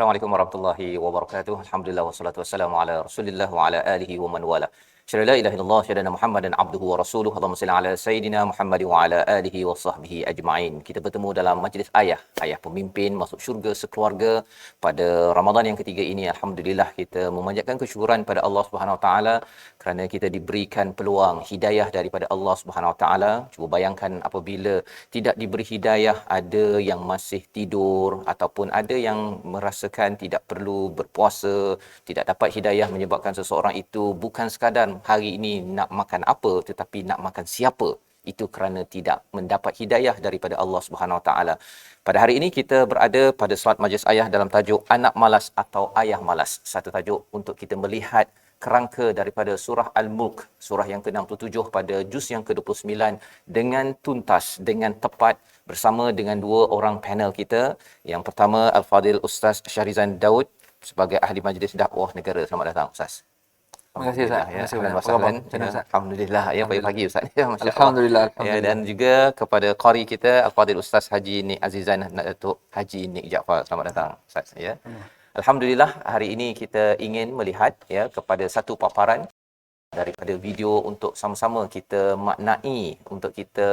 Assalamualaikum warahmatullahi wabarakatuh. Alhamdulillah wassalatu wassalamu ala Rasulillah wa ala alihi wa man wala. Syada la ilaha illallah syada Muhammadan abduhu wa rasuluhu. Allahumma salli ala sayidina Muhammad wa ala alihi wa sahbihi ajma'in. Kita bertemu dalam majlis ayah pemimpin masuk syurga sekeluarga pada Ramadan yang ketiga ini. Alhamdulillah kita memanjatkan kesyukuran pada Allah Subhanahu wa taala kerana kita diberikan peluang hidayah daripada Allah Subhanahu wa taala. Cuba bayangkan apabila tidak diberi hidayah, ada yang masih tidur ataupun ada yang merasakan tidak perlu berpuasa, tidak dapat hidayah menyebabkan seseorang itu bukan sekadar hari ini nak makan apa tetapi nak makan siapa. Itu kerana tidak mendapat hidayah daripada Allah Subhanahu Wa Taala. Pada hari ini kita berada pada solat majlis ayah dalam tajuk anak malas atau ayah malas. Satu tajuk untuk kita melihat kerangka daripada surah Al-Mulk, surah yang ke-67 pada juz yang ke-29 dengan tuntas, dengan tepat bersama dengan dua orang panel kita. Yang pertama Al-Fadil Ustaz Syahrizan Daud sebagai ahli majlis dakwah negara. Selamat datang Ustaz. Terima kasih Ustaz. Terima kasih. Alhamdulillah. Ya, pagi-pagi Ustaz. Ya, masya-Allah. Alhamdulillah. Ya, dan juga kepada qari kita Al-Fadil Ustaz Haji Nik Azizan Datuk Haji Nik Jaafar. Selamat datang Ustaz ya. Alhamdulillah, hari ini kita ingin melihat ya kepada satu paparan daripada video untuk sama-sama kita maknai, untuk kita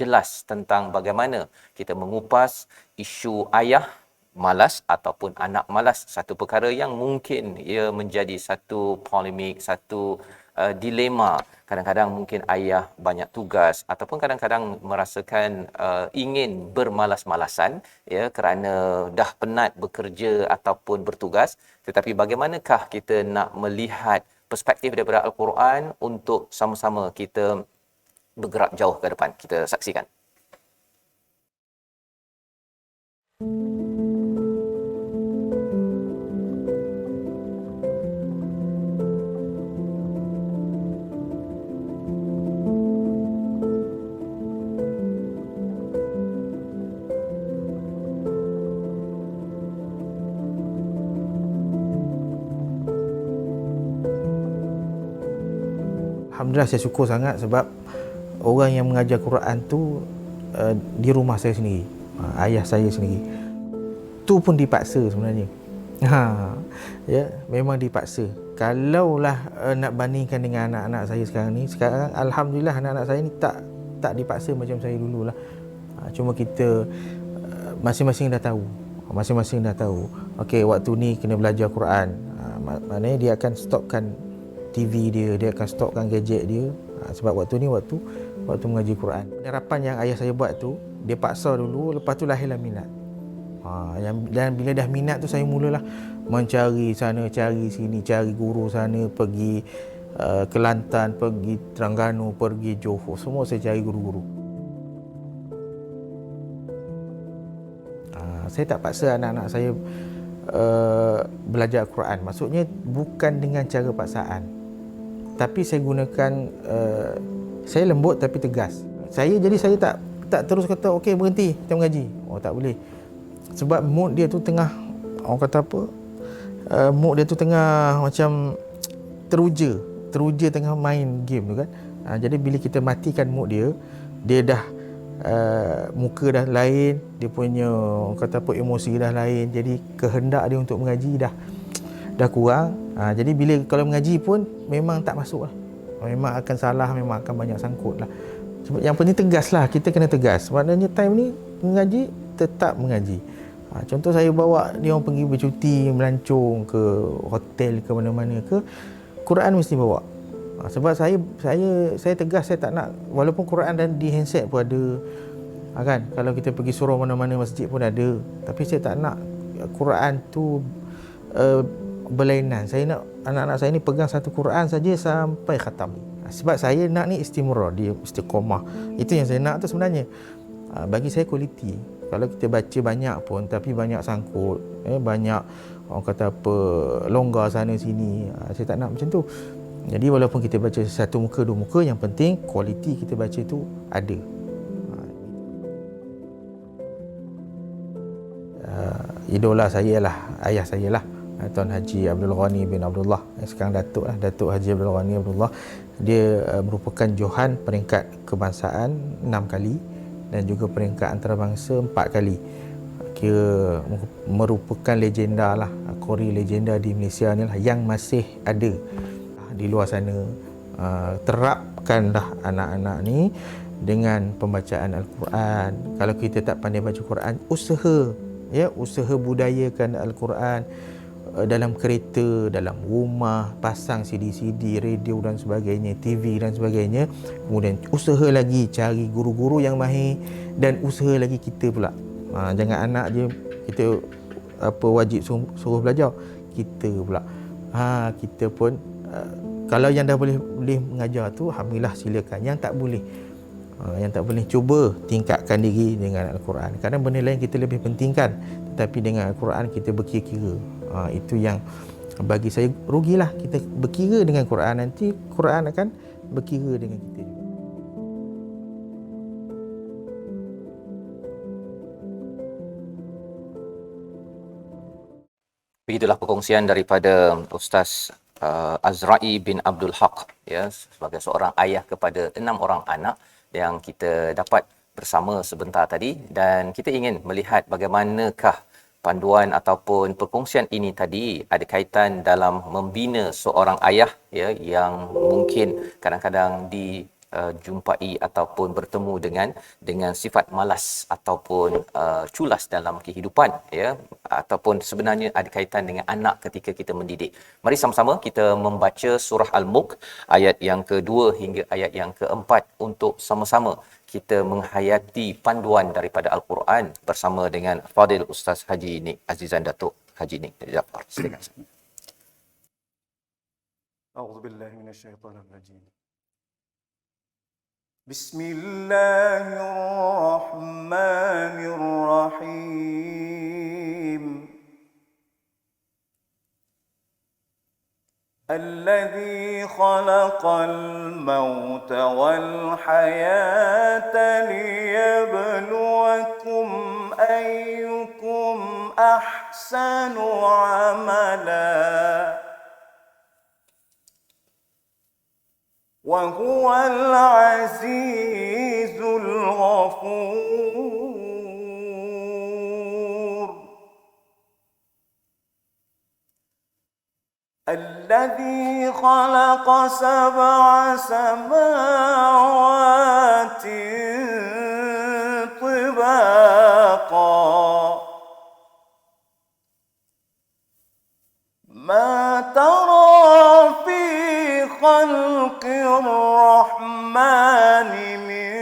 jelas tentang bagaimana kita mengupas isu ayah malas ataupun anak malas, satu perkara yang mungkin ia menjadi satu polemik, satu dilema. Kadang-kadang mungkin ayah banyak tugas ataupun kadang-kadang merasakan ingin bermalas-malasan ya kerana dah penat bekerja ataupun bertugas, tetapi bagaimanakah kita nak melihat perspektif daripada Al-Quran untuk sama-sama kita bergerak jauh ke depan. Kita saksikan. Alhamdulillah saya syukur sangat sebab orang yang mengajar Quran tu di rumah saya sendiri, ayah saya sendiri. Tu pun dipaksa sebenarnya. Ya, memang dipaksa. Kalaulah nak bandingkan dengan anak-anak saya sekarang alhamdulillah anak-anak saya ni tak dipaksa macam saya dululah. Cuma kita masing-masing dah tahu. Okey, waktu ni kena belajar Quran. Maknanya dia akan stopkan TV dia akan stopkan gadget dia, sebab waktu ni waktu mengaji Quran. Penerapan yang ayah saya buat tu, dia paksa dulu, lepas tu lahirlah minat. Dan bila dah minat tu saya mulalah mencari sana, cari sini, cari guru sana, pergi Kelantan, pergi Terengganu, pergi Johor, semua saya cari guru-guru. Saya tak paksa anak-anak saya belajar Quran. Maksudnya bukan dengan cara paksaan, tapi saya gunakan saya lembut tapi tegas. Saya tak terus kata okey berhenti kita mengaji. Tak boleh. Sebab mood dia tu tengah, orang kata apa? Mood dia tu tengah macam teruja tengah main game tu kan. Jadi bila kita matikan mood dia dah muka dah lain, dia punya orang kata apa, emosi dah lain. Jadi kehendak dia untuk mengaji dah kurang. Jadi bila kalau mengaji pun memang tak masuk lah. Memang akan salah, memang akan banyak sangkut lah. Sebab yang penting tegas lah, kita kena tegas. Maknanya time ni mengaji, tetap mengaji. Contoh saya bawa dia orang pergi bercuti, melancong ke hotel ke mana-mana ke, Quran mesti bawa. Sebab saya tegas, saya tak nak, walaupun Quran dan di handset pun ada. Kan, kalau kita pergi surau mana-mana masjid pun ada. Tapi saya tak nak Quran tu berlainan. Saya nak anak-anak saya ni pegang satu Quran saja sampai khatam. Sebab saya nak ni istimrar, dia istiqamah. Itu yang saya nak tu sebenarnya. Bagi saya kualiti. Kalau kita baca banyak pun tapi banyak sangkut, banyak orang kata apa, longgar sana sini, saya tak nak macam tu. Jadi walaupun kita baca satu muka, dua muka, yang penting kualiti kita baca tu ada. Idola saya lah ayah saya lah, Tuan Haji Abdul Ghani bin Abdullah, sekarang Datuk Haji Abdul Ghani Abdullah. Dia merupakan johan peringkat kebangsaan 6 kali dan juga peringkat antarabangsa 4 kali. kira merupakan legenda lah, Qori legenda di Malaysia ni lah, yang masih ada di luar sana. Terapkanlah anak-anak ni dengan pembacaan Al-Quran. Kalau kita tak pandai baca Quran, usaha budayakan Al-Quran dalam kereta, dalam rumah, pasang CD-CD, radio dan sebagainya, TV dan sebagainya. Kemudian usaha lagi cari guru-guru yang mahir, dan usaha lagi kita pula. Jangan anak je kita wajib suruh belajar, kita pula. Kita pun kalau yang dah boleh mengajar tu, alhamdulillah silakan. Yang tak boleh cuba tingkatkan diri dengan Al-Quran. Kadang benda lain kita lebih pentingkan, tetapi dengan Al-Quran kita berkira-kira. Itu yang bagi saya rugilah kita berkira dengan Quran, nanti Quran akan berkira dengan kita juga. Begitulah perkongsian daripada Ustaz Azra'i bin Abdul Haq, ya, sebagai seorang ayah kepada 6 orang anak yang kita dapat bersama sebentar tadi, dan kita ingin melihat bagaimanakah panduan ataupun perkongsian ini tadi ada kaitan dalam membina seorang ayah, ya, yang mungkin kadang-kadang jumpai ataupun bertemu dengan sifat malas ataupun culas dalam kehidupan, ya, ataupun sebenarnya ada kaitan dengan anak ketika kita mendidik. Mari sama-sama kita membaca surah Al-Mulk ayat yang kedua hingga ayat yang keempat untuk sama-sama kita menghayati panduan daripada Al-Quran bersama dengan Fadil Ustaz Haji Nik Azizan Datuk Haji Nik Jaafar. Silakan. A'udzubillahi minasyaitonirrajim. Bismillahirrahmanirrahim. الذي خلق الموت والحياة ليبلوكم أيكم أحسن عملا وهو العزيز الغفور. الذي خلق 7 سماوات طباقا ما ترى في خلق الرحمن من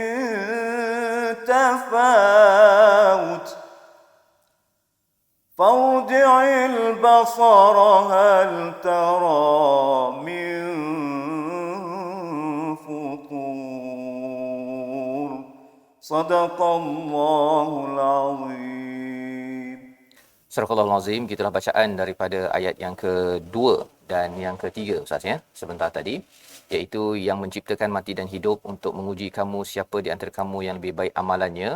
تفاوت فارجع البصر هل ترى من فطور. صدق الله العظيم. Surah Al-Azim, gitulah bacaan daripada ayat yang kedua dan yang ketiga, Ustaz, ya, sebentar tadi, iaitu yang menciptakan mati dan hidup untuk menguji kamu siapa di antara kamu yang lebih baik amalannya,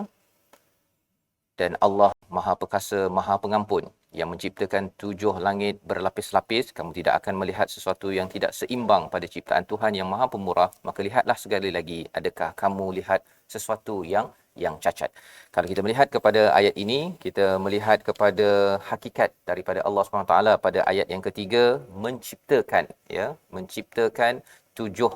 dan Allah Maha Perkasa, Maha Pengampun, yang menciptakan 7 langit berlapis-lapis. Kamu tidak akan melihat sesuatu yang tidak seimbang pada ciptaan Tuhan yang Maha Pemurah, maka lihatlah sekali lagi, adakah kamu lihat sesuatu yang cacat. Kalau kita melihat kepada ayat ini, kita melihat kepada hakikat daripada Allah SWT pada ayat yang ketiga, menciptakan 7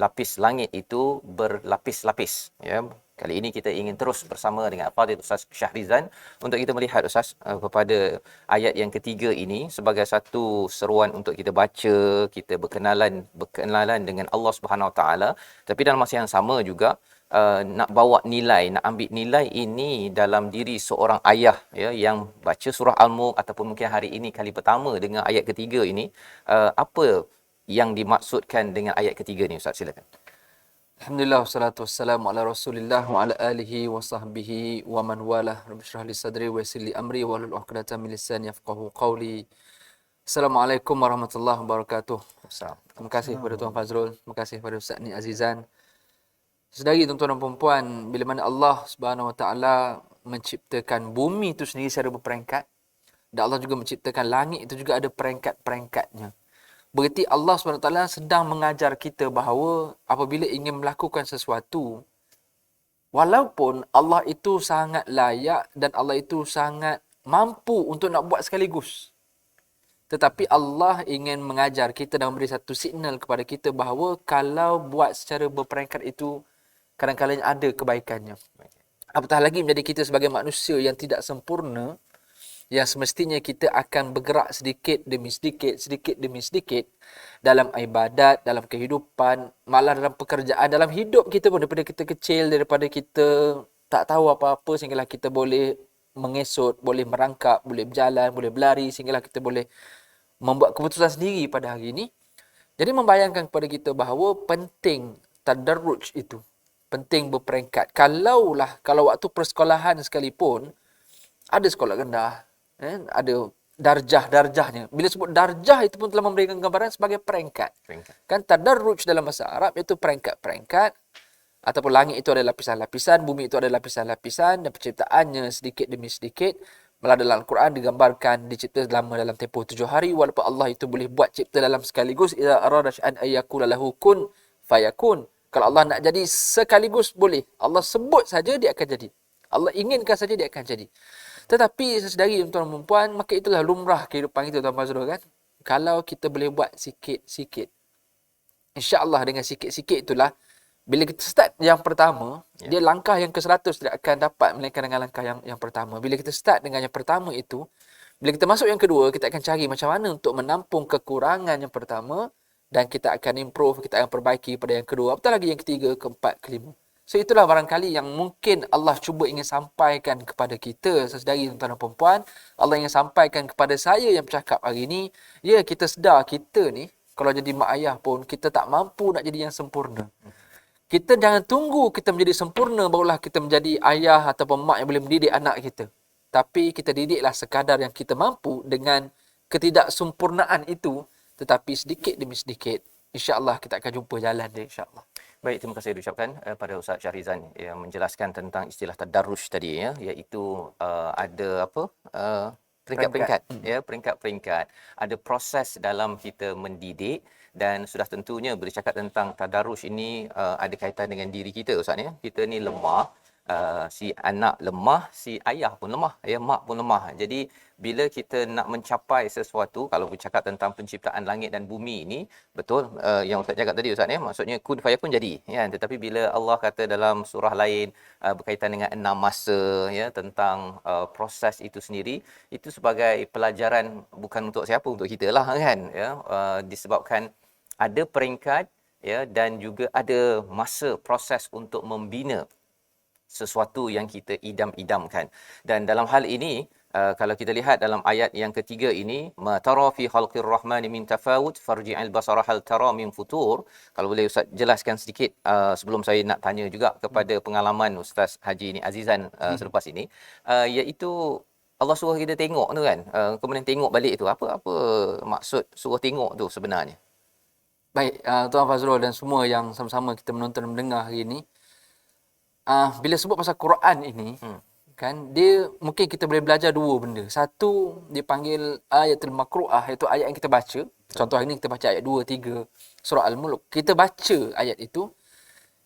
lapis langit itu berlapis-lapis, ya. Kali ini kita ingin terus bersama dengan Fadil Ustaz Syahrizan untuk kita melihat, Ustaz, kepada ayat yang ketiga ini sebagai satu seruan untuk kita baca, kita berkenalan dengan Allah Subhanahu Wa Taala, tapi dalam masa yang sama juga nak bawa nilai, nak ambil nilai ini dalam diri seorang ayah, ya, yang baca surah Al-Mulk ataupun mungkin hari ini kali pertama dengan ayat ketiga ini. Apa yang dimaksudkan dengan ayat ketiga ni, Ustaz? Silakan. Alhamdulillah, wassalatu wassalamu ala Rasulillah wa ala alihi wa sahbihi wa man walah. Rabbi shrah li sadri wa yassir li amri wa hlul 'uqdatam min lisani yafqahu qawli. Assalamualaikum warahmatullahi wabarakatuh. Terima kasih kepada Tuan Fazrul, terima kasih kepada Ustaz Nik Azizan. Sedari tuan-tuan dan puan-puan, bila mana Allah Subhanahu Wa Taala menciptakan bumi itu sendiri secara berperingkat, dan Allah juga menciptakan langit itu juga ada peringkat-peringkatnya. Berarti Allah SWT sedang mengajar kita bahawa apabila ingin melakukan sesuatu, walaupun Allah itu sangat layak dan Allah itu sangat mampu untuk nak buat sekaligus. Tetapi Allah ingin mengajar kita dan memberi satu signal kepada kita bahawa kalau buat secara berperingkat itu kadang-kadang ada kebaikannya. Apatah lagi menjadi kita sebagai manusia yang tidak sempurna, yang semestinya kita akan bergerak sedikit demi sedikit dalam ibadat, dalam kehidupan, malah dalam pekerjaan, dalam hidup kita pun, daripada kita kecil, daripada kita tak tahu apa-apa sehinggalah kita boleh mengesot, boleh merangkak, boleh berjalan, boleh berlari, sehinggalah kita boleh membuat keputusan sendiri pada hari ini. Jadi membayangkan kepada kita bahawa penting tadarruj itu, penting berperingkat. Kalau waktu persekolahan sekalipun ada sekolah rendah, ada darjah-darjahnya. Bila sebut darjah itu pun telah memberikan gambaran sebagai peringkat. Kan tadarruj dalam bahasa Arab iaitu peringkat-peringkat, ataupun langit itu ada lapisan-lapisan, bumi itu ada lapisan-lapisan, dan penciptaannya sedikit demi sedikit. Malah dalam Al-Quran digambarkan dicipta dalam tempoh 7 hari, walaupun Allah itu boleh buat cipta dalam sekaligus. Idza arada an ayyakula lahu kun fayakun. Kalau Allah nak jadi sekaligus boleh. Allah sebut saja dia akan jadi. Allah inginkan saja dia akan jadi. Tetapi sesedari tuan-tuan dan puan, maka itulah lumrah kehidupan kita, Tuan Fazrul, kan. Kalau kita boleh buat sikit-sikit, insya-Allah dengan sikit-sikit itulah, bila kita start yang pertama, dia langkah yang ke-100 tidak akan dapat melainkan dengan langkah yang pertama. Bila kita start dengan yang pertama itu, bila kita masuk yang kedua, kita akan cari macam mana untuk menampung kekurangan yang pertama, dan kita akan improve, kita akan perbaiki pada yang kedua, apatah lagi yang ketiga, keempat, kelima. So itulah barangkali yang mungkin Allah cuba ingin sampaikan kepada kita sesedari tuan-tuan dan puan-puan. Allah ingin sampaikan kepada saya yang bercakap hari ini, ya, kita sedar kita ni kalau jadi mak ayah pun kita tak mampu nak jadi yang sempurna. Kita jangan tunggu kita menjadi sempurna barulah kita menjadi ayah ataupun mak yang boleh mendidik anak kita. Tapi kita didiklah sekadar yang kita mampu dengan ketidaksempurnaan itu, tetapi sedikit demi sedikit insya-Allah kita akan jumpa jalan dia, insya-Allah. Baik, terima kasih diucapkan pada Ustaz Syahrizan yang menjelaskan tentang istilah tadarruj tadi, ya, iaitu ada peringkat-peringkat, ya, peringkat-peringkat. Ada proses dalam kita mendidik, dan sudah tentunya bercakap tentang tadarruj ini ada kaitan dengan diri kita, Ustaz, ya. Kita ni lemah, si anak lemah, si ayah pun lemah, ya, mak pun lemah. Jadi bila kita nak mencapai sesuatu, kalau bercakap tentang penciptaan langit dan bumi ini, betul yang Ustaz cakap tadi, Ustaz, ya, maksudnya kun fayakun jadi, ya. Tetapi bila Allah kata dalam surah lain berkaitan dengan 6 masa, ya, tentang proses itu sendiri, itu sebagai pelajaran bukan untuk siapa, untuk kita lah, kan, ya, disebabkan ada peringkat, ya, dan juga ada masa proses untuk membina sesuatu yang kita idam-idamkan. Dan dalam hal ini, kalau kita lihat dalam ayat yang ketiga ini, ma tara fi khalqir rahmani min tafawut farji'il basara hal tara min futur. Kalau boleh Ustaz jelaskan sedikit sebelum saya nak tanya juga kepada pengalaman Ustaz Haji ni Azizan selepas ini, iaitu Allah suruh kita tengok tu, kan, kemudian tengok balik tu, apa maksud suruh tengok tu sebenarnya? Baik, Tuan Fazrul dan semua yang sama-sama kita menonton dan mendengar hari ini, bila sebut pasal Quran ini, kan, dia mungkin kita boleh belajar dua benda. Satu, dipanggil ayatul makru'ah, iaitu ayat yang kita baca. Contoh hari ini kita baca ayat 2, 3 surah Al-Mulk. Kita baca ayat itu.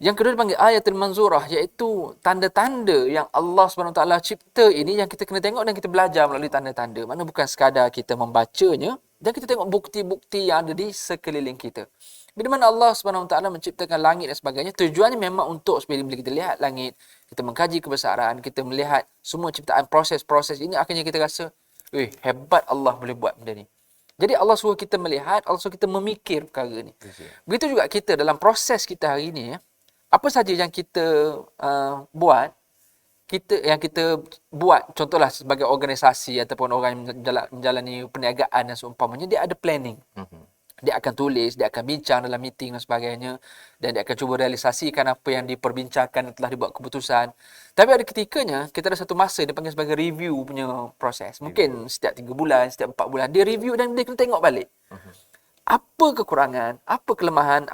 Yang kedua dipanggil ayatul manzurah, iaitu tanda-tanda yang Allah SWT cipta ini yang kita kena tengok dan kita belajar melalui tanda-tanda. Mana bukan sekadar kita membacanya, dan kita tengok bukti-bukti yang ada di sekeliling kita. Bila mana Allah SWT menciptakan langit dan sebagainya, tujuannya memang untuk supaya bila kita lihat langit, kita mengkaji kebesaran, kita melihat semua ciptaan proses-proses ini, akhirnya kita rasa, hebat Allah boleh buat benda ni. Jadi Allah suruh kita melihat, Allah suruh kita memikir perkara ni. Begitu juga kita dalam proses kita hari ini, ya, apa saja yang kita buat, yang kita buat, contohlah sebagai organisasi ataupun orang yang menjalani perniagaan dan seumpamanya, dia ada planning. Dia akan tulis, dia akan bincang dalam meeting dan sebagainya, dan dia akan cuba realisasikan apa yang diperbincangkan dan telah dibuat keputusan. Tapi ada ketikanya, kita ada satu masa dia panggil sebagai review punya proses. Mungkin setiap 3 bulan, setiap 4 bulan, dia review dan dia kena tengok balik. Apa kekurangan, apa kelemahan,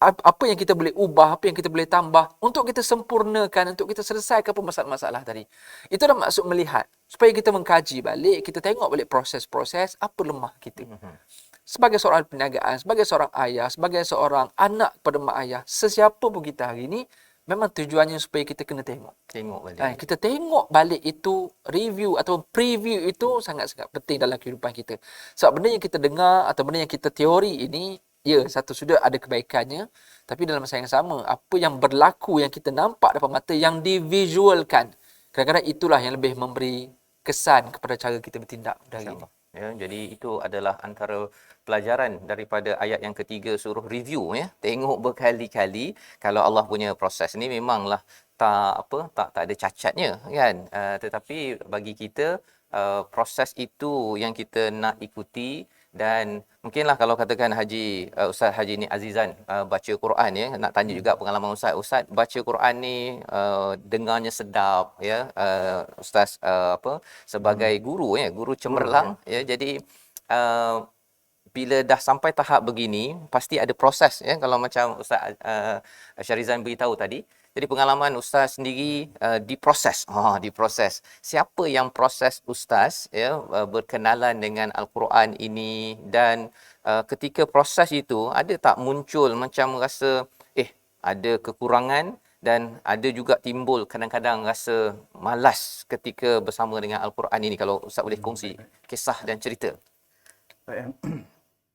apa yang kita boleh ubah, apa yang kita boleh tambah untuk kita sempurnakan, untuk kita selesaikan masalah-masalah tadi. Itu adalah maksud melihat. Supaya kita mengkaji balik, kita tengok balik proses-proses, apa lemah kita. Sebagai seorang perniagaan, sebagai seorang ayah, sebagai seorang anak kepada mak ayah, sesiapa pun kita hari ini, memang tujuannya supaya kita kena tengok. Tengok balik. Kita tengok balik itu, review atau preview itu sangat-sangat penting dalam kehidupan kita. Sebab benda yang kita dengar atau benda yang kita teori ini, ya, satu sudut ada kebaikannya, tapi dalam masa yang sama, apa yang berlaku, yang kita nampak depan mata, yang divisualkan, kadang-kadang itulah yang lebih memberi kesan kepada cara kita bertindak dari ini. Ya, jadi itu adalah antara pelajaran daripada ayat yang ketiga surah review, ya. Tengok berkali-kali. Kalau Allah punya proses ni memanglah tak ada cacatnya, kan. Tetapi bagi kita proses itu yang kita nak ikuti. Dan mungkinlah kalau katakan Ustaz Haji ni Azizan baca Quran, ya, nak tanya juga pengalaman Ustaz baca Quran ni dengarnya sedap, ya, Ustaz sebagai guru, ya, guru cemerlang, ya, jadi bila dah sampai tahap begini pasti ada proses, ya, kalau macam Ustaz Syarizan beritahu tadi. Jadi pengalaman Ustaz sendiri diproses. Diproses. Siapa yang proses Ustaz, ya, berkenalan dengan Al-Quran ini, dan ketika proses itu ada tak muncul macam rasa ada kekurangan, dan ada juga timbul kadang-kadang rasa malas ketika bersama dengan Al-Quran ini? Kalau Ustaz boleh kongsi kisah dan cerita. Baik.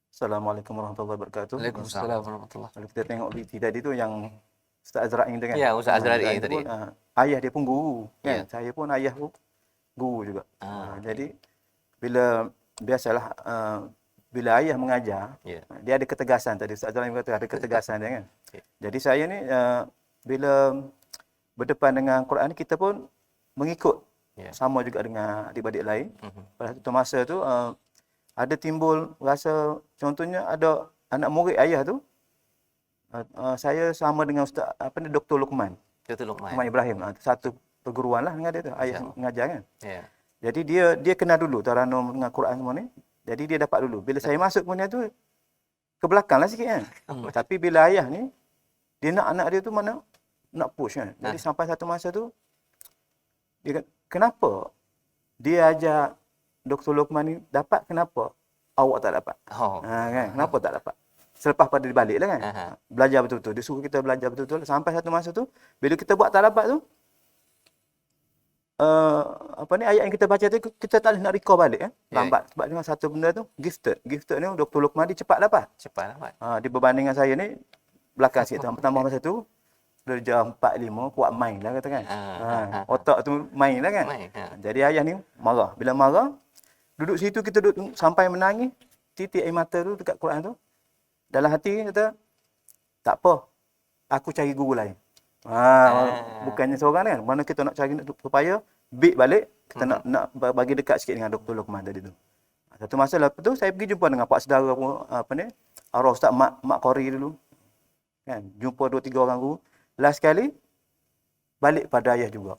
Assalamualaikum warahmatullahi wabarakatuh. Waalaikumsalam warahmatullahi. Kalau kita tengok video tadi tu yang Ustaz Azra'i tu kan. Ya, Ustaz Azra'i tadi. Ayah dia pun guru kan. Ya. Saya pun ayah pun guru juga. Jadi bila biasalah bila ayah mengajar, dia ada ketegasan tadi. Ustaz Azra'i kata ada ketegasan dia kan. Jadi saya ni bila berdepan dengan Quran ni, kita pun mengikut. Sama juga dengan adik-adik lain. Pada satu masa tu ada timbul rasa, contohnya ada anak murid ayah tu, saya sama dengan Ustaz Dr. Luqman. Dr. Luqman Ibrahim. Satu perguruan lah dengan dia tu, ayah mengajar kan. Ya. Jadi dia kenal dulu taranum dengan Quran semua ni. Jadi dia dapat dulu. Bila saya masuk punya tu ke belakang lah sikit kan. Tapi bila ayah ni, dia nak anak dia tu mana nak push kan. Jadi sampai satu masa tu dia kata, kenapa dia ajar Dr. Luqman ni dapat, kenapa awak tak dapat? Kan? Kenapa tak dapat? Selepas pada dibalik lah kan. Belajar betul-betul. Dia suruh kita belajar betul-betul. Sampai satu masa tu, bila kita buat tak dapat tu, ayat yang kita baca tu, kita tak boleh nak recall balik kan. Lambat. Sebab dengan satu benda tu, gifted. Gifted ni Dr. Luqman dia cepat dapat. Dia berbanding dengan saya ni, belakang sikit tu. Pertama masa tu, darjah 4-5, kuat main lah kata kan. Otak tu main lah kan. Jadi ayah ni marah. Bila marah, duduk situ kita duduk sampai menangis, titik air mata tu dekat Quran tu. Dalam hati kata, tak apa, aku cari guru lain. Bukannya seorang kan. Mana kita nak cari supaya beat balik, kita nak bagi dekat sikit dengan Dr. Luqman tadi tu. Satu masa lepas tu, saya pergi jumpa dengan pak saudara arwah Ustaz Mak Qori dulu. Kan, jumpa 2-3 orang guru. Last sekali, balik pada ayah juga.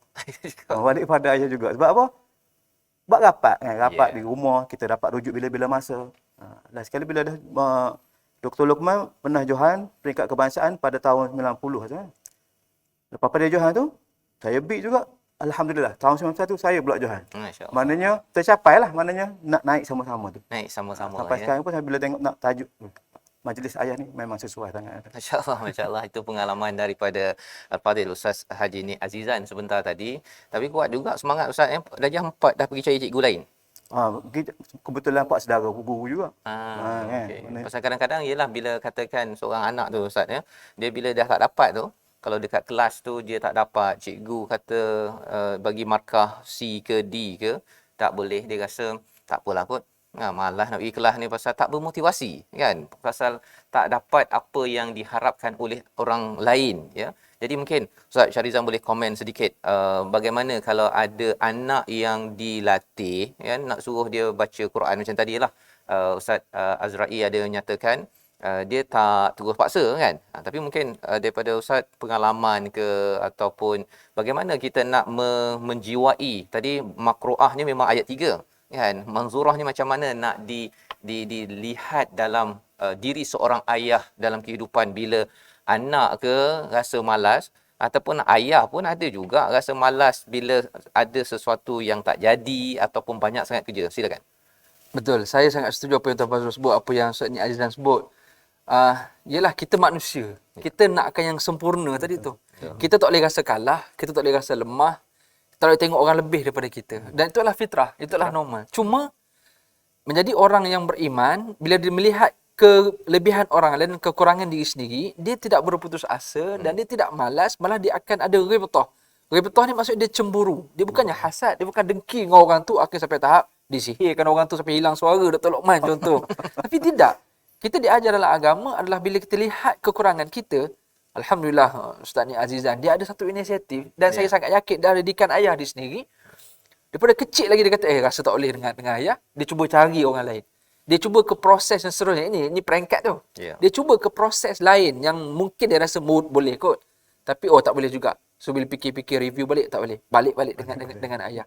Balik pada ayah juga. Sebab apa? Buat rapat kan. Rapat di rumah, kita dapat rujuk bila-bila masa. Last sekali bila dah Dr. Luqman pernah johan peringkat kebangsaan pada tahun 90 kan. Lepas pada johan tu, saya beat juga. Alhamdulillah, tahun 91 saya pula johan. Maknanya tercapai lah, maknanya nak naik sama-sama tu. Naik sama-sama. Sampai sekarang pun saya bila tengok nak tajuk majlis ayah ni memang sesuai sangat. Masya-Allah, itu pengalaman daripada Al-Fadhil Ustaz Haji ni Azizan sebentar tadi. Tapi kuat juga semangat Ustaz, darjah 4 dah pergi cari cikgu lain. Kebetulan pak saudara guru juga. Okay. Pasal kadang-kadang ialah bila katakan seorang anak tu Ustaz, ya, dia bila dah tak dapat tu, kalau dekat kelas tu dia tak dapat, cikgu kata bagi markah C ke D ke, tak boleh, dia rasa tak apalah kot. Malas nak pergi kelas ni pasal tak bermotivasi kan, pasal tak dapat apa yang diharapkan oleh orang lain, ya. Jadi mungkin Ustaz Syarizan boleh komen sedikit bagaimana kalau ada anak yang dilatih, ya, nak suruh dia baca Quran macam tadilah Ustaz Azra'i ada nyatakan dia tak terus paksa kan. Tapi mungkin daripada Ustaz pengalaman ke ataupun bagaimana kita nak menjiwai tadi makruahnya memang ayat 3 kan, manzurahnya macam mana nak dilihat dalam diri seorang ayah dalam kehidupan bila anak ke rasa malas ataupun ayah pun ada juga rasa malas bila ada sesuatu yang tak jadi ataupun banyak sangat kerja. Silakan. Betul, saya sangat setuju apa yang Tuan Fazrul sebut, apa yang Ustaz Ni Azizan sebut. Yalah, kita manusia. Kita nakkan yang sempurna tadi tu. Kita tak boleh rasa kalah, kita tak boleh rasa lemah, kita tak boleh tengok orang lebih daripada kita. Dan itulah fitrah, itulah normal. Cuma menjadi orang yang beriman, bila dia melihat kelebihan orang lain, kekurangan diri sendiri, dia tidak berputus asa dan dia tidak malas, malah dia akan ada ghibtah. Ghibtah ni maksud dia cemburu. Dia bukannya hasad, dia bukan dengki dengan orang tu akhir sampai tahap disihirkan orang tu sampai hilang suara Dr. Luqman contoh. Tapi tidak. Kita diajar dalam agama adalah bila kita lihat kekurangan kita, alhamdulillah Ustaz ni Azizan, dia ada satu inisiatif dan saya sangat yakin dia ada didikan ayah dia sendiri. Daripada kecil lagi dia kata, rasa tak boleh dengan ayah, dia cuba cari orang lain. Dia cuba ke proses yang seterusnya. Ini peringkat tu. Dia cuba ke proses lain yang mungkin dia rasa mood boleh kot. Tapi tak boleh juga. So bila fikir-fikir review balik, tak boleh. Balik dengan ayah.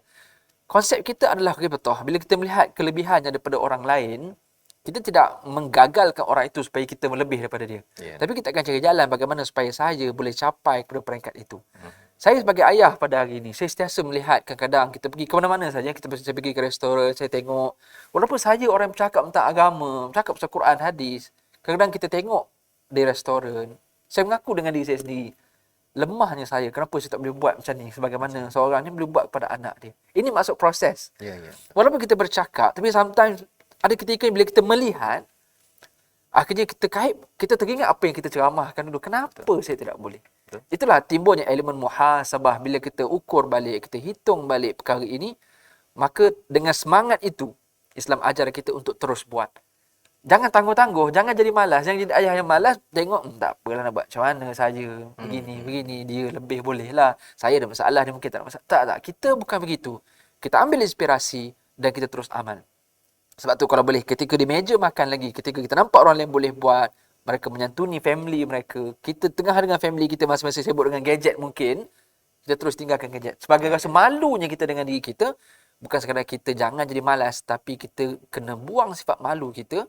Konsep kita adalah betul. Bila kita melihat kelebihannya daripada orang lain, kita tidak menggagalkan orang itu supaya kita melebih daripada dia. Tapi kita akan cari jalan bagaimana supaya saya boleh capai kepada peringkat itu. Saya sebagai ayah pada hari ini, saya sentiasa melihat kadang-kadang kita pergi ke mana-mana saja, saya pergi ke restoran, saya tengok. Walaupun saja orang yang bercakap tentang agama, bercakap pasal Quran, hadis, kadang-kadang kita tengok di restoran, saya mengaku dengan diri saya sendiri, lemahnya saya, kenapa saya tak boleh buat macam ni, sebagaimana seorang ni boleh buat kepada anak dia. Ini maksud proses. Walaupun kita bercakap, tapi sometimes ada ketika bila kita melihat, akhirnya kita teringat apa yang kita ceramahkan dulu. Kenapa saya tidak boleh? Itulah timbulnya elemen muhasabah. Bila kita ukur balik, kita hitung balik perkara ini, maka dengan semangat itu, Islam ajar kita untuk terus buat. Jangan tangguh-tangguh, jangan jadi malas. Jangan jadi ayah yang malas, tengok, tak apalah nak buat macam mana saja. Begini, dia lebih boleh lah. Saya ada masalah, dia mungkin tak ada masalah. Tak. Kita bukan begitu. Kita ambil inspirasi dan kita terus amal. Sebab tu kalau boleh, ketika di meja makan lagi, ketika kita nampak orang lain boleh buat, mereka menyantuni family mereka, kita tengah dengan family kita masing-masing sibuk dengan gadget mungkin, kita terus tinggalkan gadget. Sebagai rasa malunya kita dengan diri kita, bukan sekadar kita jangan jadi malas, tapi kita kena buang sifat malu kita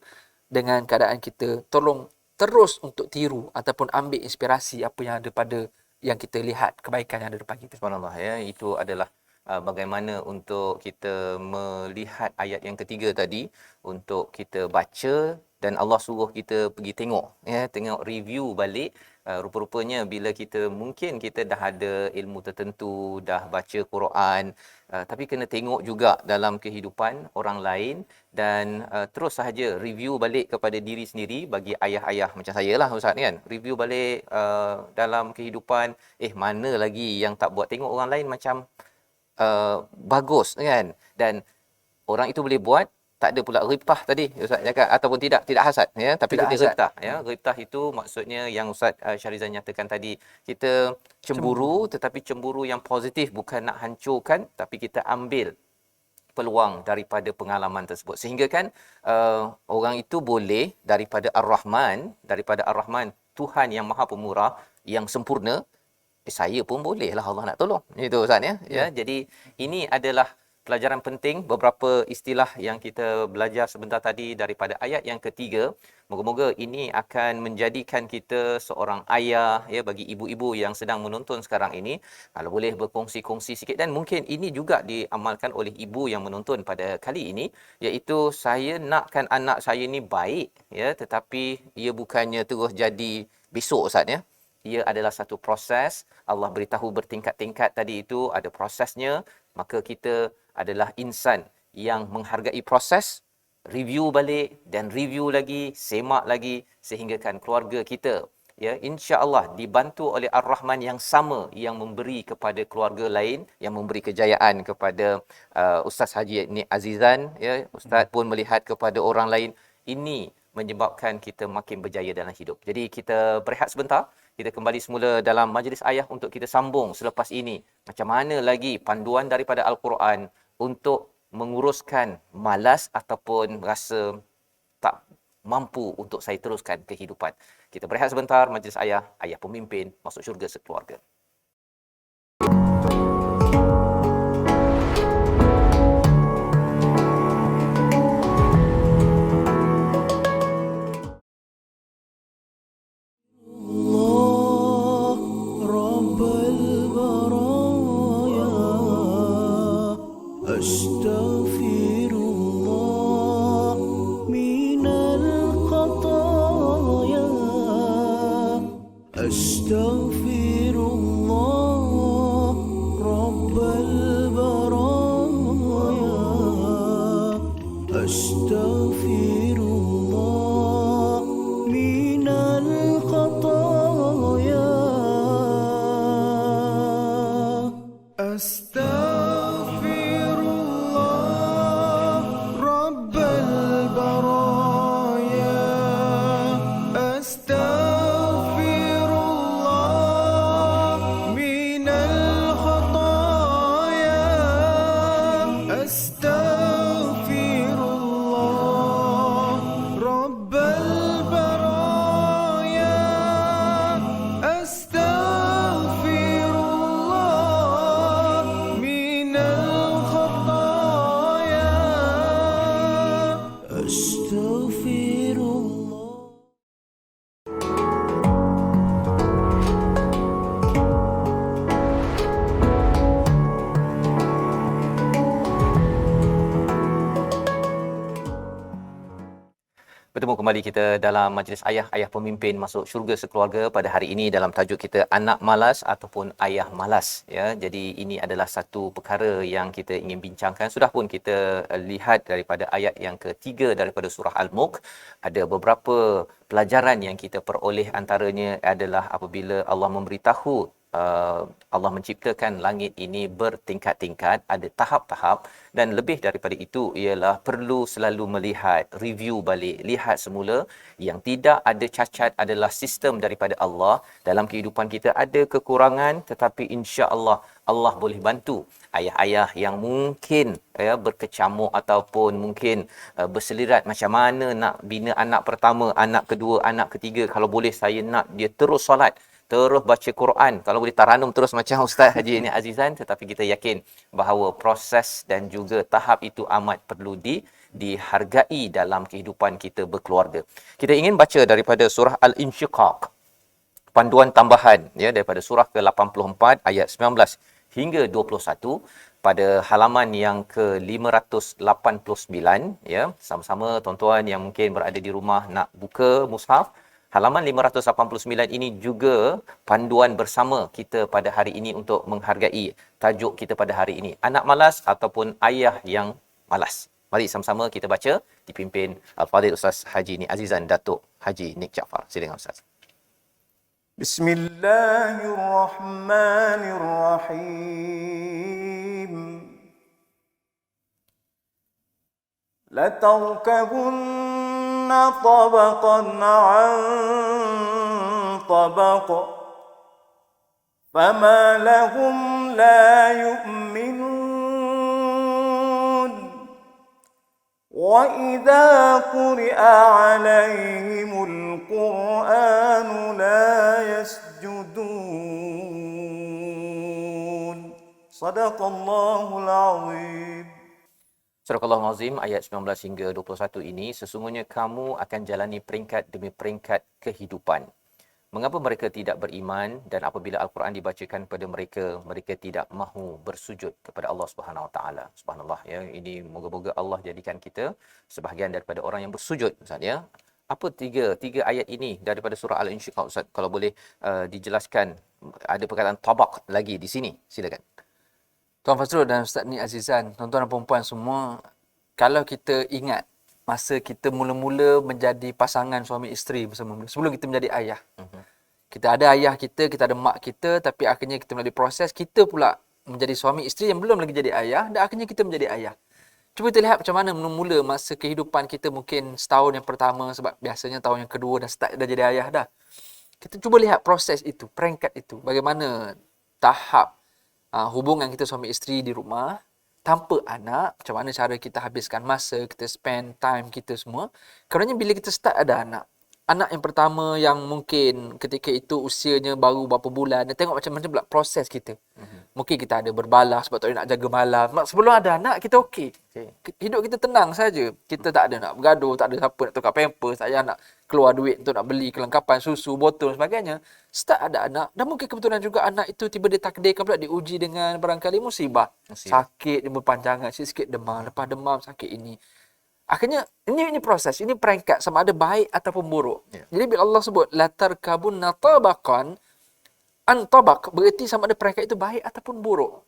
dengan keadaan kita tolong terus untuk tiru ataupun ambil inspirasi apa yang ada pada yang kita lihat, kebaikan yang ada depan kita. Subhanallah, itu adalah bagaimana untuk kita melihat ayat yang ketiga tadi, untuk kita baca dan Allah suruh kita pergi tengok review balik. Rupa-rupanya bila mungkin kita dah ada ilmu tertentu, dah baca Quran, tapi kena tengok juga dalam kehidupan orang lain dan terus sahaja review balik kepada diri sendiri. Bagi ayah-ayah macam saya lah Ustaz kan, review balik dalam kehidupan, mana lagi yang tak buat, tengok orang lain macam bagus kan, dan orang itu boleh buat. Tak ada pula ghibtah tadi Ustaz cakap, ataupun tidak hasad tapi tidak ghibtah ghibtah itu maksudnya yang Ustaz Syarizan nyatakan tadi, kita cemburu tetapi cemburu yang positif, bukan nak hancurkan, tapi kita ambil peluang daripada pengalaman tersebut, sehingga kan orang itu boleh daripada Ar-Rahman, Tuhan yang Maha Pemurah yang sempurna, saya pun bolehlah Allah nak tolong. Itu Ustaz jadi ini adalah pelajaran penting, beberapa istilah yang kita belajar sebentar tadi daripada ayat yang ketiga. Moga-moga ini akan menjadikan kita seorang ayah bagi ibu-ibu yang sedang menonton sekarang ini, kalau boleh berkongsi-kongsi sikit, dan mungkin ini juga diamalkan oleh ibu yang menonton pada kali ini, iaitu saya nakkan anak saya ni baik tetapi ia bukannya terus jadi besok Ustaz Ia adalah satu proses. Allah beritahu bertingkat-tingkat tadi itu, ada prosesnya. Maka kita adalah insan yang menghargai proses, review balik dan review lagi, semak lagi, sehinggakan keluarga kita insya-Allah dibantu oleh Ar-Rahman yang sama, yang memberi kepada keluarga lain, yang memberi kejayaan kepada Ustaz Haji ni Azizan Ustaz pun melihat kepada orang lain. Ini menyebabkan kita makin berjaya dalam hidup. Jadi kita berehat sebentar. Kita kembali semula dalam majlis ayah untuk kita sambung selepas ini. Macam mana lagi panduan daripada Al-Quran untuk menguruskan malas ataupun rasa tak mampu untuk saya teruskan kehidupan. Kita berehat sebentar, majlis ayah pemimpin masuk syurga sekeluarga. أستغفر الله من الخطايا أستغفر الله رب البرايا أستغفر الله من الخطايا أستغفر الله رب البرايا أستغفر الله من الخطايا أستغفر الله رب البرايا أستغفر الله من الخطايا أستغفر الله. Bertemu kembali kita dalam majlis ayah pemimpin masuk syurga sekeluarga pada hari ini dalam tajuk kita anak malas ataupun ayah malas, ya. Jadi ini adalah satu perkara yang kita ingin bincangkan. Sudah pun kita lihat daripada ayat yang ketiga daripada surah Al-Mulk, ada beberapa pelajaran yang kita peroleh, antaranya adalah apabila Allah memberitahu Allah menciptakan langit ini bertingkat-tingkat, ada tahap-tahap, dan lebih daripada itu ialah perlu selalu melihat, review balik, lihat semula yang tidak ada cacat adalah sistem daripada Allah. Dalam kehidupan kita ada kekurangan, tetapi insya-Allah Allah boleh bantu ayah-ayah yang mungkin berkecamuk ataupun mungkin berselirat macam mana nak bina anak pertama, anak kedua, anak ketiga. Kalau boleh saya nak dia terus solat, terus baca Quran, kalau boleh taranum terus macam Ustaz Haji ini Azizan. Tetapi kita yakin bahawa proses dan juga tahap itu amat perlu dihargai dalam kehidupan kita berkeluarga. Kita ingin baca daripada surah Al-Insyiqaq, panduan tambahan, ya, daripada surah ke-84 ayat 19 hingga 21 pada halaman yang ke-589, ya. Sama-sama tuan-tuan yang mungkin berada di rumah nak buka mushaf. Halaman 589 ini juga panduan bersama kita pada hari ini untuk menghargai tajuk kita pada hari ini, anak malas ataupun ayah yang malas. Mari sama-sama kita baca, dipimpin Al-Fadhil Ustaz Haji Nik Azizan Datuk Haji Nik Jaafar. Silakan Ustaz. Bismillahirrahmanirrahim. لتركبن طبقا عن طبق فما لهم لا يؤمنون وإذا قرئ عليهم القرآن لا يسجدون صدق الله العظيم. Surah Al-Azim ayat 19 hingga 21 ini, sesungguhnya kamu akan jalani peringkat demi peringkat kehidupan. Mengapa mereka tidak beriman dan apabila Al-Quran dibacakan kepada mereka, mereka tidak mahu bersujud kepada Allah Subhanahu Wa Taala. Subhanallah, ya. Ini moga-moga Allah jadikan kita sebahagian daripada orang yang bersujud, Ustaz, ya. Apa tiga ayat ini daripada surah Al-Insyiqaq, Ustaz? Kalau boleh dijelaskan, ada perkataan tabaq lagi di sini. Silakan. Tuan Fazrul dan Ustaz Nik Azizan, tuan-tuan dan puan-puan semua, kalau kita ingat masa kita mula-mula menjadi pasangan suami isteri bersama, sebelum kita menjadi ayah. Kita ada ayah kita ada mak kita, tapi akhirnya kita melalui proses, kita pula menjadi suami isteri yang belum lagi jadi ayah, dan akhirnya kita menjadi ayah. Cuba kita lihat macam mana mula-mula masa kehidupan kita, mungkin setahun yang pertama, sebab biasanya tahun yang kedua dah start dah jadi ayah dah. Kita cuba lihat proses itu, peringkat itu, bagaimana tahap hubungan kita suami isteri di rumah tanpa anak, macam mana cara kita habiskan masa, kita spend time kita semua. Kerana bila kita start ada anak yang pertama yang mungkin ketika itu usianya baru berapa bulan, dan tengok macam-macam pula proses kita. Mungkin kita ada berbalah sebab tak nak jaga malam. Sebelum ada anak kita okey. Hidup kita tenang saja. Kita tak ada nak bergaduh, tak ada siapa nak tukar pampers, tak payah nak keluar duit untuk nak beli kelengkapan susu, botol dan sebagainya. Start ada anak, dan mungkin kebetulan juga anak itu tiba ditakdirkan pula diuji dengan barangkali musibah. Sakit, dia berpanjangan, sikit-sikit demam, lepas demam sakit ini. Akhirnya ini proses, ini peringkat sama ada baik ataupun buruk. Ya. Jadi bila Allah sebut la tarkabunna tabaqan an tabaq, berarti sama ada peringkat itu baik ataupun buruk.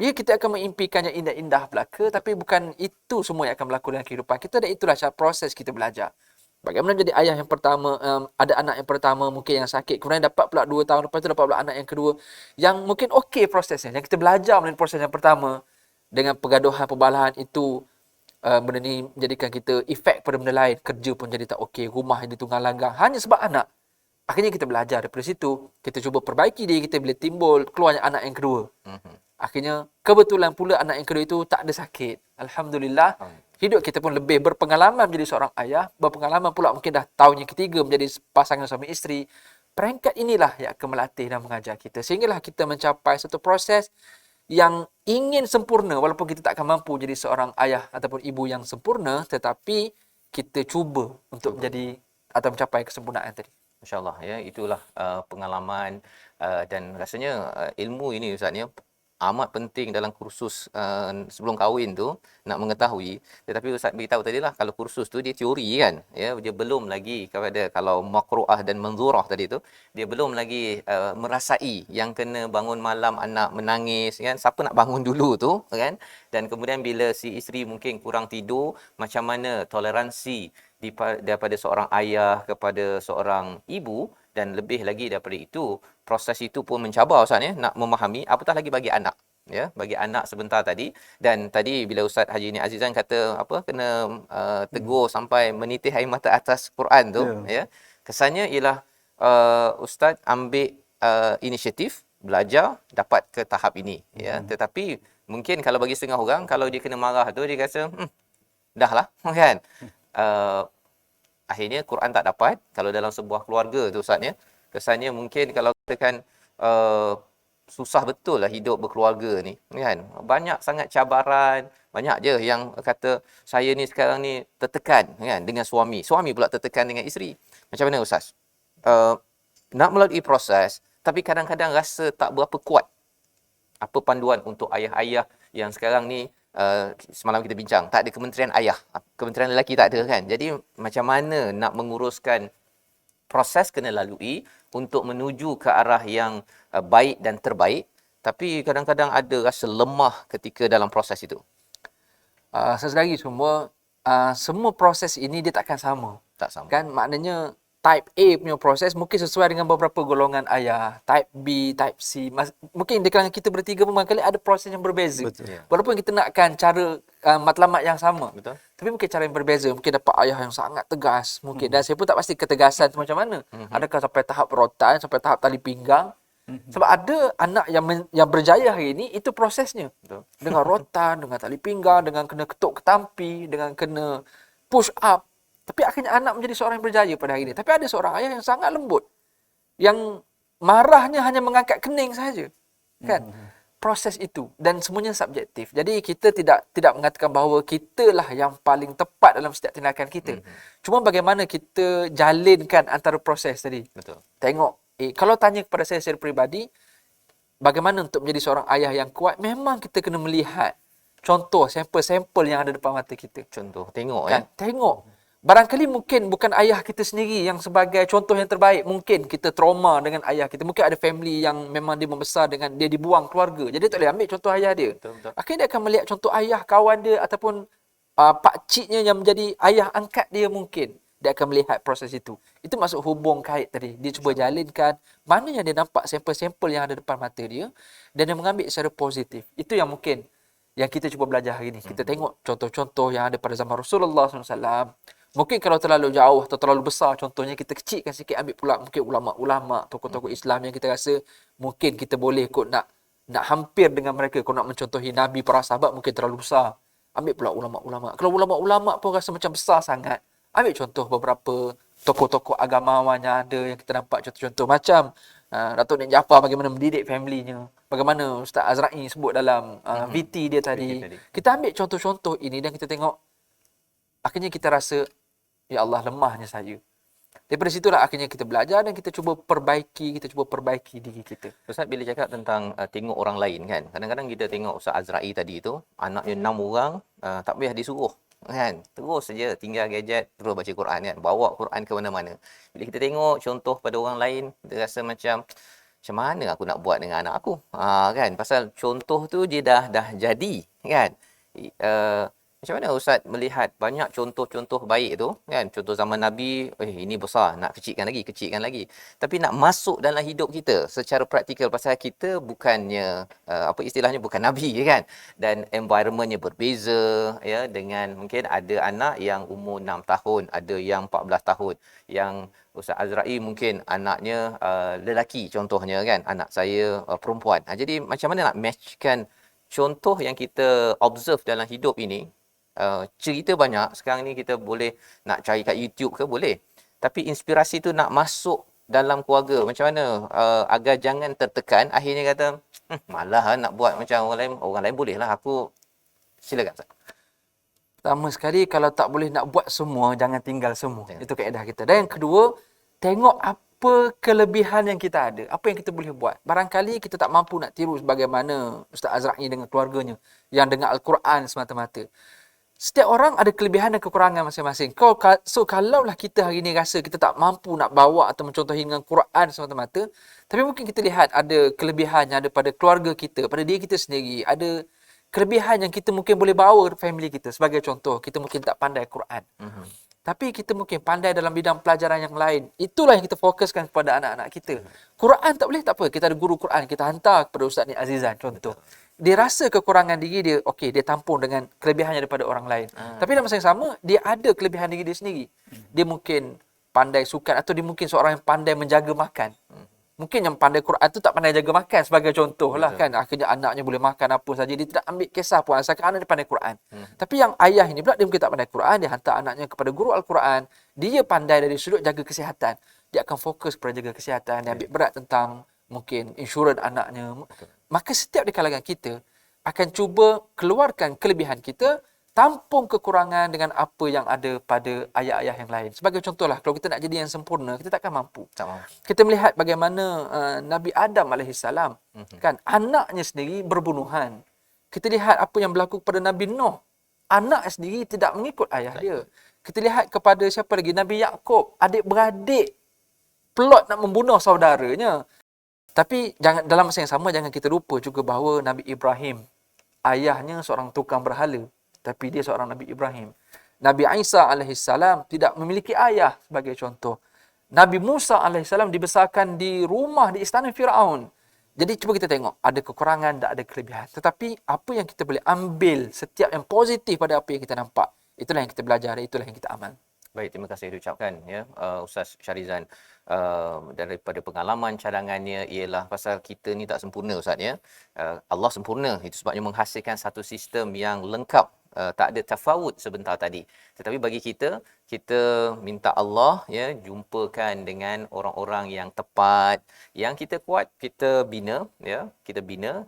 Ya, kita akan mengimpikannya indah-indah belaka, tapi bukan itu semua yang akan berlaku dalam kehidupan kita, dan itulah cara proses kita belajar. Bagaimana jadi ayah yang pertama, ada anak yang pertama mungkin yang sakit, kemudian dapat pula 2 tahun lepas tu dapat pula anak yang kedua yang mungkin okey prosesnya. Yang kita belajar melalui proses yang pertama dengan pergaduhan, perbalahan itu, benda ni menjadikan kita efek pada benda lain, kerja pun jadi tak okey, rumah ini tunggang langgang hanya sebab anak. Akhirnya kita belajar daripada situ, kita cuba perbaiki diri kita bila timbul keluarnya anak yang kedua. Akhirnya kebetulan pula anak yang kedua itu tak ada sakit. Alhamdulillah, hidup kita pun lebih berpengalaman menjadi seorang ayah, berpengalaman pula mungkin dah tahun yang ketiga menjadi pasangan suami isteri. Peringkat inilah yang akan melatih dan mengajar kita, sehinggalah kita mencapai satu proses yang ingin sempurna, walaupun kita tak akan mampu jadi seorang ayah ataupun ibu yang sempurna, tetapi kita cuba untuk menjadi atau mencapai kesempurnaan tadi. Masya-Allah, ya, itulah pengalaman dan rasanya ilmu ini Ustaz ya amat penting dalam kursus sebelum kahwin tu nak mengetahui. Tetapi Ustaz beritahu tadilah kalau kursus tu dia teori kan, ya, dia belum lagi kepada kalau maqru'ah dan manzurah tadi tu dia belum lagi merasai yang kena bangun malam anak menangis kan, siapa nak bangun dulu tu kan, dan kemudian bila si isteri mungkin kurang tidur, macam mana toleransi daripada seorang ayah kepada seorang ibu, dan lebih lagi daripada itu proses itu pun mencabar Ustaz ya, nak memahami apatah lagi bagi anak, ya, bagi anak sebentar tadi. Dan tadi bila Ustaz Haji ni Azizan kata apa kena tegur sampai menitis air mata atas Quran tu, ya, kesannya ialah Ustaz ambil inisiatif belajar dapat ke tahap ini, ya. Tetapi mungkin kalau bagi setengah orang, kalau dia kena marah tu dia rasa dah lah kan, akhirnya Quran tak dapat. Kalau dalam sebuah keluarga tu Ustaz ya, kesannya mungkin kalau katakan susah betul lah hidup berkeluarga ni kan, banyak sangat cabaran, banyak je yang kata saya ni sekarang ni tertekan kan dengan suami pula tertekan dengan isteri. Macam mana Ustaz nak melalui proses tapi kadang-kadang rasa tak berapa kuat? Apa panduan untuk ayah-ayah yang sekarang ni semalam kita bincang, tak ada kementerian ayah, kementerian lelaki tak ada kan. Jadi macam mana nak menguruskan proses kena lalui untuk menuju ke arah yang baik dan terbaik, tapi kadang-kadang ada rasa lemah ketika dalam proses itu. Sesedari semua proses ini dia takkan sama. Tak sama. Kan maknanya type A punya proses mungkin sesuai dengan beberapa golongan ayah. Type B, type C. Mungkin di kalangan kita bertiga pun barangkali ada proses yang berbeza. Betul. Walaupun kita nakkan cara matlamat yang sama. Betul. Tapi mungkin cara yang berbeza. Mungkin dapat ayah yang sangat tegas. Mungkin. Dan saya pun tak pasti ketegasan tu macam mana. Adakah sampai tahap rotan, sampai tahap tali pinggang. Sebab ada anak yang berjaya hari ini, itu prosesnya. Betul. Dengan rotan, dengan tali pinggang, dengan kena ketuk ketampi, dengan kena push up. Tapi akhirnya anak menjadi seorang yang berjaya pada hari ini. Tapi ada seorang ayah yang sangat lembut, yang marahnya hanya mengangkat kening saja. Kan? Proses itu. Dan semuanya subjektif. Jadi kita tidak mengatakan bahawa kitalah yang paling tepat dalam setiap tindakan kita. Cuma bagaimana kita jalinkan antara proses tadi. Betul. Tengok. Kalau tanya kepada saya secara peribadi, bagaimana untuk menjadi seorang ayah yang kuat, memang kita kena melihat contoh, sampel-sampel yang ada depan mata kita. Contoh, tengok Kan? Tengok. Barangkali mungkin bukan ayah kita sendiri yang sebagai contoh yang terbaik. Mungkin kita trauma dengan ayah kita. Mungkin ada family yang memang dia membesar dengan dia dibuang keluarga. Jadi tak boleh ambil contoh ayah dia. Betul. Akhirnya dia akan melihat contoh ayah kawan dia ataupun pakciknya yang menjadi ayah angkat dia mungkin. Dia akan melihat proses itu. Itu maksud hubung kait tadi. Dia cuba jalinkan mana yang dia nampak sampel-sampel yang ada depan mata dia dan dia mengambil secara positif. Itu yang mungkin yang kita cuba belajar hari ini. Kita tengok contoh-contoh yang ada pada zaman Rasulullah SAW. Mungkin kalau terlalu jauh atau terlalu besar contohnya, kita kecilkan sikit, ambil pula mungkin ulama-ulama, tokoh-tokoh Islam yang kita rasa mungkin kita boleh kot nak hampir dengan mereka. Kalau nak mencontohi Nabi, para sahabat mungkin terlalu besar. Ambil pula ulama-ulama. Kalau ulama-ulama pun rasa macam besar sangat, ambil contoh beberapa tokoh-tokoh agamawan yang ada, yang kita nampak contoh-contoh macam Datuk Nik Jaafar bagaimana mendidik family-nya. Bagaimana Ustaz Azra'i sebut dalam VT dia tadi. Kita ambil contoh-contoh ini dan kita tengok, akhirnya kita rasa, ya Allah, lemahnya saya. Daripada situlah akhirnya kita belajar dan kita cuba perbaiki diri kita. Ustaz bila cakap tentang tengok orang lain kan, kadang-kadang kita tengok Ustaz Azra'i tadi tu, anaknya 6 orang, tak payah disuruh. kan, terus saja tinggal gadget, terus baca Quran kan, bawa Quran ke mana-mana. Bila kita tengok contoh pada orang lain, kita rasa macam mana aku nak buat dengan anak aku, kan, pasal contoh tu dia dah jadi kan. Macam mana Ustaz melihat banyak contoh-contoh baik tu kan, contoh zaman Nabi, ini besar, nak kecilkan lagi. Tapi nak masuk dalam hidup kita secara praktikal, pasal kita bukannya apa istilahnya, bukan Nabi kan, dan environmentnya berbeza ya, dengan mungkin ada anak yang umur 6 tahun, ada yang 14 tahun, yang Ustaz Azra'i mungkin anaknya lelaki contohnya kan, anak saya perempuan. Jadi macam mana nak matchkan contoh yang kita observe dalam hidup ini. Cerita banyak sekarang ni, kita boleh nak cari kat YouTube ke boleh, tapi inspirasi tu nak masuk dalam keluarga macam mana agar jangan tertekan, akhirnya kata malah nak buat macam orang lain boleh lah, aku. Silakan Ustaz. Pertama sekali, kalau tak boleh nak buat semua, jangan tinggal semua. Itu kaedah kita. Dan yang kedua, tengok apa kelebihan yang kita ada, apa yang kita boleh buat. Barangkali kita tak mampu nak tiru sebagaimana Ustaz Azra'i dengan keluarganya yang dengar Al-Quran semata-mata. Setiap orang ada kelebihan dan kekurangan masing-masing. So, kalaulah kita hari ini rasa kita tak mampu nak bawa atau mencontohi dengan Quran semata-mata, tapi mungkin kita lihat ada kelebihan yang ada pada keluarga kita, pada diri kita sendiri, ada kelebihan yang kita mungkin boleh bawa family kita. Sebagai contoh, kita mungkin tak pandai Quran. Tapi kita mungkin pandai dalam bidang pelajaran yang lain. Itulah yang kita fokuskan kepada anak-anak kita. Quran tak boleh, tak apa. Kita ada guru Quran, kita hantar kepada Ustaz ni Azizan contoh. Dia rasa kekurangan diri dia, okey, dia tampung dengan kelebihannya daripada orang lain. Tapi dalam masa yang sama, dia ada kelebihan diri dia sendiri. Dia mungkin pandai sukan, atau dia mungkin seorang yang pandai menjaga makan. Mungkin yang pandai Quran tu tak pandai jaga makan, sebagai contoh lah kan. Akhirnya anaknya boleh makan apa saja, dia tidak ambil kisah pun asalkan anak dia pandai Quran. Tapi yang ayah ini pula, dia mungkin tak pandai Quran, dia hantar anaknya kepada guru Al-Quran. Dia pandai dari sudut jaga kesihatan. Dia akan fokus kepada jaga kesihatan, dia ambil berat tentang mungkin insurans anaknya. Maka setiap di kalangan kita akan cuba keluarkan kelebihan kita, tampung kekurangan dengan apa yang ada pada ayah-ayah yang lain. Sebagai contohlah, kalau kita nak jadi yang sempurna, kita takkan mampu. Kita melihat bagaimana Nabi Adam AS, kan, anaknya sendiri berbunuhan. Kita lihat apa yang berlaku kepada Nabi Nuh. Anak sendiri tidak mengikut ayah dia. Kita lihat kepada siapa lagi? Nabi Yaakob, adik-beradik plot nak membunuh saudaranya. Tapi dalam masa yang sama, jangan kita lupa juga bahawa Nabi Ibrahim, ayahnya seorang tukang berhala, tapi dia seorang Nabi Ibrahim. Nabi Isa AS tidak memiliki ayah, sebagai contoh. Nabi Musa AS dibesarkan di rumah, di istana Firaun. Jadi cuba kita tengok, ada kekurangan dan ada kelebihan. Tetapi apa yang kita boleh ambil, setiap yang positif pada apa yang kita nampak, itulah yang kita belajar, itulah yang kita amal. Baik, terima kasih diucapkan ya Ustaz Syarizan. Daripada pengalaman cadangannya ialah pasal kita ni tak sempurna Ustaz ya. Allah sempurna, itu sebabnya menghasilkan satu sistem yang lengkap. Tak ada tafawut sebentar tadi. Tetapi bagi kita minta Allah ya jumpakan dengan orang-orang yang tepat, yang kita kuat, kita bina ya,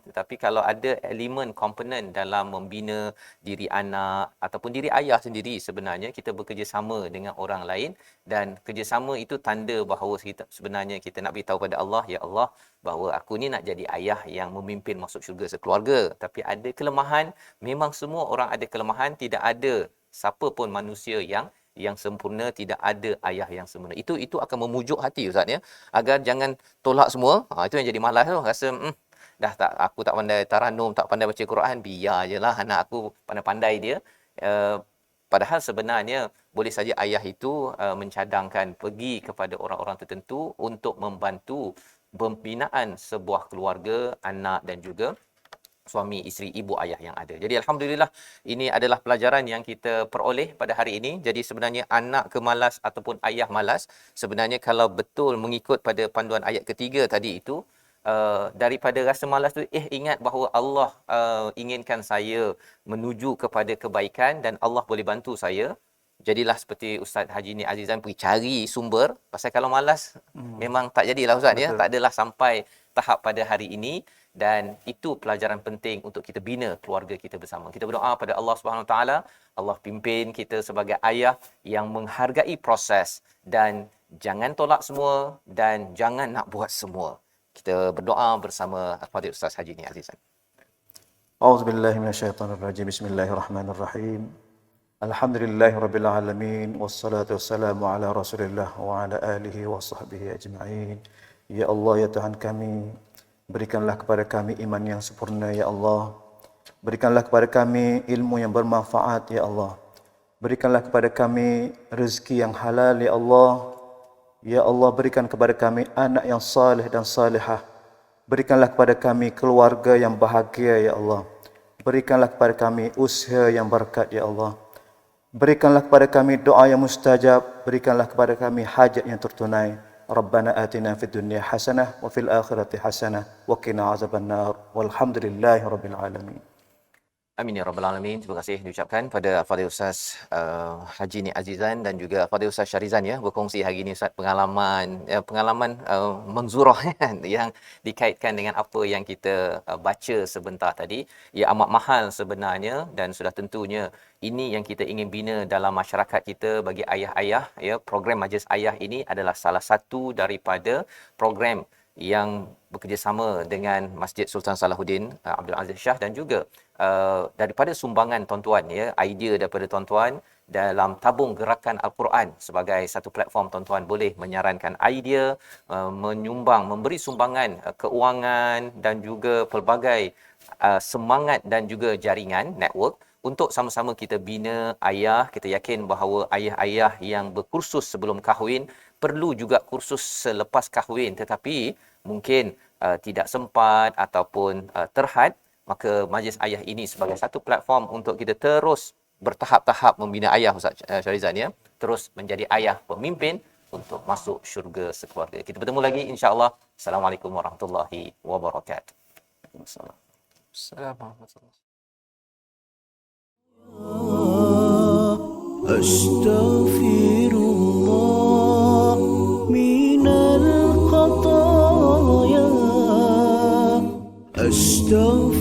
tetapi kalau ada elemen komponen dalam membina diri anak ataupun diri ayah sendiri, sebenarnya kita bekerjasama dengan orang lain, dan kerjasama itu tanda bahawa sebenarnya kita nak beritahu pada Allah, ya Allah, bahawa aku ni nak jadi ayah yang memimpin masuk syurga sekeluarga. Tapi ada kelemahan, memang semua orang ada kelemahan, tidak ada siapa pun manusia yang sempurna, tidak ada ayah yang sempurna. Itu akan memujuk hati Ustaz ya, agar jangan tolak semua. Itu yang jadi malas tu, rasa aku tak pandai taranum, tak pandai baca Quran, biar je lah anak aku pandai-pandai dia. Padahal sebenarnya boleh saja ayah itu mencadangkan pergi kepada orang-orang tertentu untuk membantu pembinaan sebuah keluarga, anak dan juga suami, isteri, ibu, ayah yang ada. Jadi alhamdulillah, ini adalah pelajaran yang kita peroleh pada hari ini. Jadi sebenarnya anak kemalas ataupun ayah malas, sebenarnya kalau betul mengikut pada panduan ayat ketiga tadi itu, daripada rasa malas tu, ingat bahawa Allah inginkan saya menuju kepada kebaikan dan Allah boleh bantu saya. Jadilah seperti Ustaz Haji ni Azizan pergi cari sumber. Pasal kalau malas memang tak jadilah Ustaz ya, tak adalah sampai tahap pada hari ini. Dan itu pelajaran penting untuk kita bina keluarga kita bersama. Kita berdoa pada Allah Subhanahu Wa Taala, Allah pimpin kita sebagai ayah yang menghargai proses dan jangan tolak semua dan jangan nak buat semua. Kita berdoa bersama Al-Fadhil Ustaz Haji ni Azizan. A'udzubillahi minasyaitonirrajim. Bismillahirrahmanirrahim. Alhamdulillahirabbil alamin wassalatu wassalamu ala Rasulillah wa ala alihi wa sahbihi ajma'in. Ya Allah, ya Tuhan kami, berikanlah kepada kami iman yang sempurna ya Allah. Berikanlah kepada kami ilmu yang bermanfaat ya Allah. Berikanlah kepada kami rezeki yang halal ya Allah. Ya Allah, berikan kepada kami anak yang saleh dan salihah. Berikanlah kepada kami keluarga yang bahagia ya Allah. Berikanlah kepada kami usaha yang berkat ya Allah. Berikanlah kepada kami doa yang mustajab. Berikanlah kepada kami hajat yang tertunai. Rabbana atina fid dunya hasanah wa fil akhirati hasanah wa qina azabannar. Walhamdulillahi rabbil alamin. Amin ya rabbal alamin. Terima kasih diucapkan pada Fadil Ustaz Haji Nik Azizan dan juga Fadil Ustaz Syarizan ya, berkongsi hari ini Ustaz pengalaman menzurah yang dikaitkan dengan apa yang kita baca sebentar tadi. Ia amat mahal sebenarnya dan sudah tentunya ini yang kita ingin bina dalam masyarakat kita bagi ayah-ayah ya. Program Majlis Ayah ini adalah salah satu daripada program yang bekerjasama dengan Masjid Sultan Salahuddin Abdul Aziz Shah dan juga daripada sumbangan tuan-tuan ya, idea daripada tuan-tuan dalam tabung gerakan Al-Quran sebagai satu platform. Tuan-tuan boleh menyarankan idea, menyumbang, memberi sumbangan keuangan dan juga pelbagai semangat dan juga jaringan network untuk sama-sama kita bina ayah. Kita yakin bahawa ayah-ayah yang berkursus sebelum kahwin perlu juga kursus selepas kahwin, tetapi mungkin tidak sempat ataupun terhad, maka Majlis Ayah ini sebagai satu platform untuk kita terus bertahap-tahap membina ayah Ustaz Syarizan ya, terus menjadi ayah pemimpin untuk masuk syurga sekeluarga. Kita bertemu lagi insya-Allah. Assalamualaikum warahmatullahi wabarakatuh. Assalamualaikum. Astaghfirullah minal khataya. Astaghfirullah